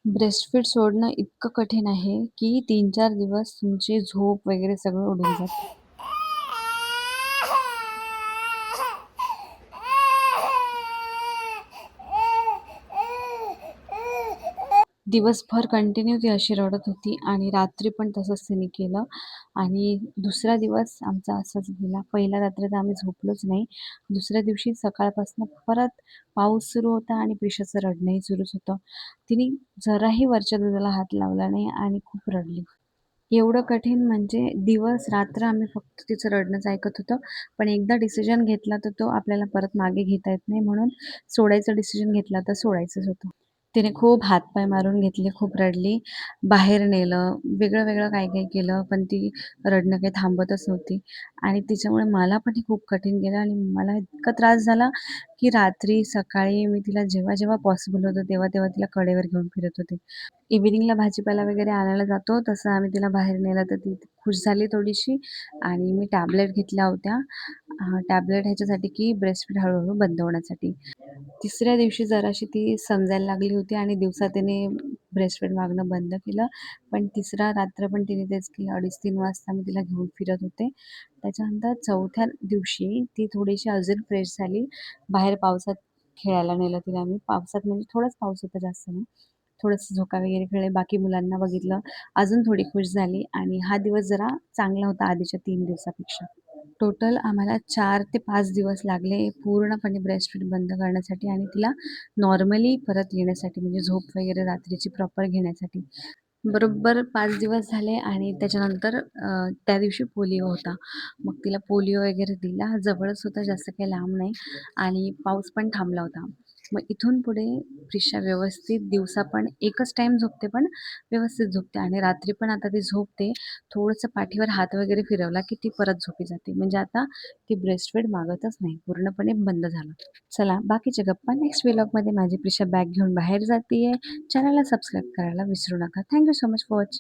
Breastfeed सोडणं इतकं कठीण आहे, की 3-4 दिवस तुमची झोप वगैरे सगळं उडून जातं. दिवसभर कंटिन्यू ती अशी रडत होती आणि रात्री पण तसंच तिने केलं आणि दुसरा दिवस आमचा असाच गेला. पहिल्या रात्री तर आम्ही झोपलोच नाही. दुसऱ्या दिवशी सकाळपासून परत पाऊस सुरू होता आणि प्रिशाचं रडणंही सुरूच होतं. तिने जराही वरच्या दुधाला हात लावला नाही आणि खूप रडली. एवढं कठीण म्हणजे दिवस-रात्र आम्ही फक्त तिचं रडणंच ऐकत होतो. पण एकदा डिसिजन घेतला तर तो आपल्याला परत मागे घेता येत नाही म्हणून सोडायचा डिसिजन घेतला तर सोडायचंच होतं. तिने खूप हातपाय मारून घेतले, खूप रडली. बाहेर नेलं, वेगळं-वेगळं काही-काही केलं, पण ती रडणं काही थांबतच नव्हती आणि तिच्यामुळे मला पण हे खूप कठीण गेलं आणि मला इतका त्रास झाला, की रात्री, सकाळी मी तिला जेव्हा-जेव्हा पॉसिबल होतं, तेव्हा-तेव्हा तिला कडेवर घेऊन फिरत होते. इव्हनिंगला भाजीपाला वगैरे आणायला जातो, तसं आम्ही तिला बाहेर नेलं, तर ती खुश झाली थोडीशी आणि मी टॅबलेट घेतल्या होत्या. टॅबलेट ह्याच्यासाठी की ब्रेस्टफीड हळू बंद होण्यासाठी. तिसऱ्या दिवशी जराशी ती समजायला लागली होती आणि दिवसा तिने ब्रेस्टफीड मागणं बंद केलं. पण तिसरा रात्र पण तिने तेच केलं. 2:30-3 वाजता मी तिला घेऊन फिरत होते. त्याच्यानंतर चौथ्या दिवशी ती थोडीशी अजून फ्रेश झाली. बाहेर पावसात खेळायला नेलं तिला मी. पावसात म्हणजे थोडाच पाऊस होता, जास्त नाही. थोडंसं झोका वगैरे खेळले, बाकी मुलांना बघितलं. अजून थोडी खुश झाली आणि हा दिवस जरा चांगला होता आधीच्या 3 दिवसापेक्षा. टोटल आम्हाला 4 ते 5 दिवस लागले पूर्णपणे ब्रेस्टफीड बंद करण्यासाठी आणि तिला नॉर्मली परत येण्यासाठी म्हणजे झोप वगैरे रात्रीची प्रॉपर घेण्यासाठी. बरोबर 5 दिवस झाले आणि त्याच्यानंतर त्या दिवशी पोलिओ होता. मग तिला पोलिओ वगैरे दिला. जवळच होता, जास्त काही लांब नाही आणि पाऊस पण थांबला होता. मग इथून पुढे प्रिशा व्यवस्थित दिवसा पण एकच टाईम झोपते, पण व्यवस्थित झोपते आणि रात्री पण आता ती झोपते. थोडंसं पाठीवर हात वगैरे फिरवला, की ती परत झोपी जाते. म्हणजे आता ती ब्रेस्टफीड मागतच नाही. पूर्णपणे बंद झालं. चला बाकीच्या गप्पा नेक्स्ट व्लॉगमध्ये. माझी प्रिशा बॅग घेऊन बाहेर जातीये. चॅनलला सबस्क्राईब करायला विसरू नका. Thank so much for watching.